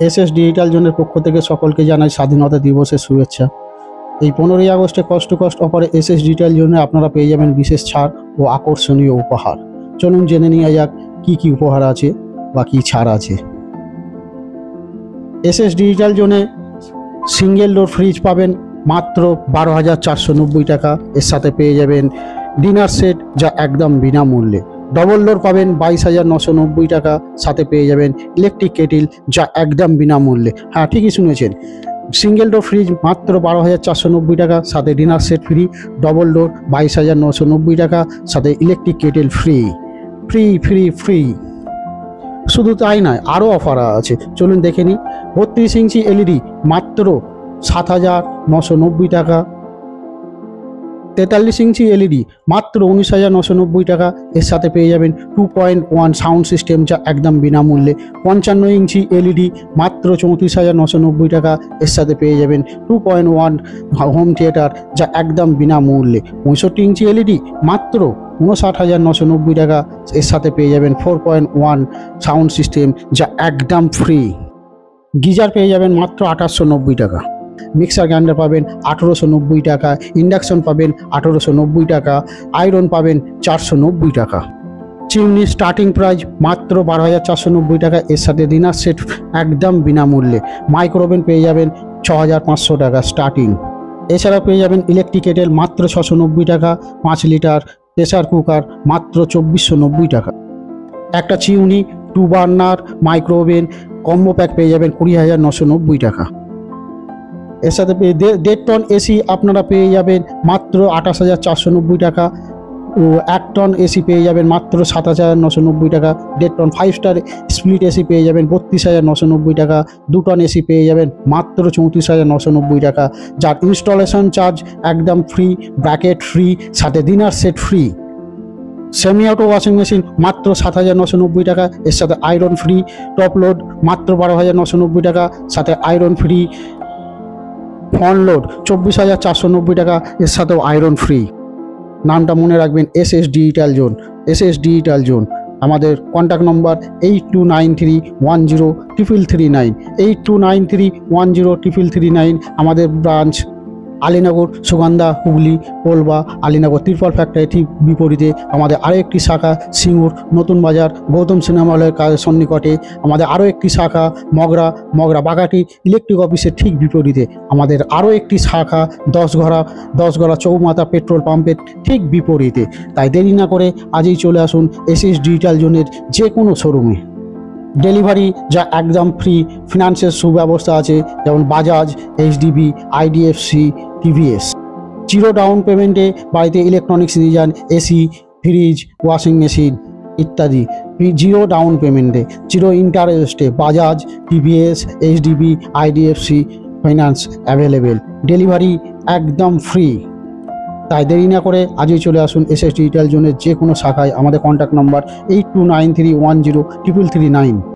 SS digital জোনের পক্ষ থেকে সকলকে জানাই স্বাধীনতা দিবসের শুভেচ্ছা। এই 15ই আগস্টে কষ্ট অফারে এসএস ডিজিটাল জোনে আপনারা পেয়ে যাবেন বিশেষ ছাড় ও আকর্ষণীয় উপহার। চলুন জেনে নেওয়া যাক কী উপহার আছে বা কী ছাড় আছে। এসএস ডিজিটাল জোনে সিঙ্গেল ডোর ফ্রিজ পাবেন মাত্র 12,490 টাকা। এর সাথে পেয়ে যাবেন ডিনার সেট যা একদম বিনামূল্যে। ডবল ডোর পাবেন 22,990 টাকা, সাথে পেয়ে যাবেন ইলেকট্রিক কেটিল যা একদম বিনামূল্যে। হ্যাঁ, ঠিকই শুনেছেন, সিঙ্গেল ডোর ফ্রিজ মাত্র 12,490 টাকা, সাথে dinner set free. Double door 22,990 টাকা, সাথে electric kettle free free free free. শুধু তাই নয়, আরও অফার আছে, চলুন দেখে নিই। 32 ইঞ্চি এলইডি মাত্র 7,990 টাকা। 43 ইঞ্চি এলইডি মাত্র 19,990 টাকা। এর সাথে পেয়ে যাবেন 2.1 সাউন্ড সিস্টেম যা একদম বিনামূল্যে। 55 ইঞ্চি এলইডি মাত্র 34,990 টাকা। এর সাথে পেয়ে যাবেন 2.1 হোম থিয়েটার যা একদম বিনামূল্যে। 65 ইঞ্চি এলইডি মাত্র 59,990 টাকা। এর সাথে পেয়ে যাবেন 4.1 সাউন্ড সিস্টেম যা একদম ফ্রি। গিজার পেয়ে যাবেন মাত্র 2890 টাকা। মিক্সার গ্রাইন্ডার পাবেন 1890 টাকা। ইন্ডাকশন পাবেন 1890 টাকা। আয়রন পাবেন 490 টাকা। চিমনি স্টার্টিং প্রাইস মাত্র 12,490 টাকা। এর সাথে ডিনার সেট একদম বিনামূল্যে। মাইক্রোওভেন পেয়ে যাবেন 6,500 টাকা স্টার্টিং। এছাড়া পেয়ে যাবেন ইলেকট্রিক কেটেল মাত্র 690 টাকা। 5 লিটার প্রেসার কুকার মাত্র 2,490 টাকা। একটা chimney 2 burner micro oven combo pack পেয়ে যাবেন 20,990 টাকা। এর সাথে 1.5 টন এসি আপনারা পেয়ে যাবেন মাত্র 28,490 টাকা। 1 টন এসি পেয়ে যাবেন মাত্র 7,990 টাকা। 1.5 টন 5 স্টার স্প্লিট এসি পেয়ে যাবেন 32,990 টাকা। 2 টন এসি পেয়ে যাবেন মাত্র 34,990 টাকা, যার ইনস্টলেশন চার্জ একদম ফ্রি, ব্র্যাকেট ফ্রি, সাথে dinner set free. Semi auto washing machine মাত্র 7,990 টাকা। এর সাথে আয়রন ফ্রি। টপ লোড মাত্র 12,990 টাকা, সাথে আয়রন ফ্রি। ফ্রন্ট লোড 24,490 টাকা, এর সাথেও আয়রন ফ্রি। নামটা মনে রাখবেন, SS digital zone. SS digital zone. আমাদের কন্ট্যাক্ট নম্বর 8293103339 8293103339। আমাদের ব্রাঞ্চ আলীনগর, সুগন্ধা, হুগলি, কোলবা, আলীনগর তিরপল ফ্যাক্টরি ঠিক বিপরীতে। আমাদের আরও একটি শাখা সিঙ্গুর নতুন বাজার গৌতম সিনেমা হলের সন্নিকটে। আমাদের আরও একটি শাখা মগরা বাগাটি ইলেকট্রিক অফিসের ঠিক বিপরীতে। আমাদের আরও একটি শাখা 10 ঘরা চৌমাথা পেট্রোল পাম্পের ঠিক বিপরীতে। তাই দেরি না করে আজই চলে আসুন এসএস ডিজিটাল জোনের যে কোনো শোরুমে। ডেলিভারি যা একদম ফ্রি। ফিনান্সের সুব্যবস্থা আছে, যেমন Bajaj, HDB, IDFC, TVS. 0 down পেমেন্টে বাড়িতে ইলেকট্রনিক্স নিয়ে যান, এসি, ফ্রিজ, ওয়াশিং মেশিন ইত্যাদি। 0 ডাউন পেমেন্টে, 0 ইন্টারেস্টে Bajaj, TVS, HDB, IDFC finance available. Delivery একদম ফ্রি। তাই দেরি না করে আজই চলে আসুন এসএস ডিজিটাল জোনের যে কোনো শাখায়। আমাদের কন্ট্যাক্ট নম্বর 8293103339।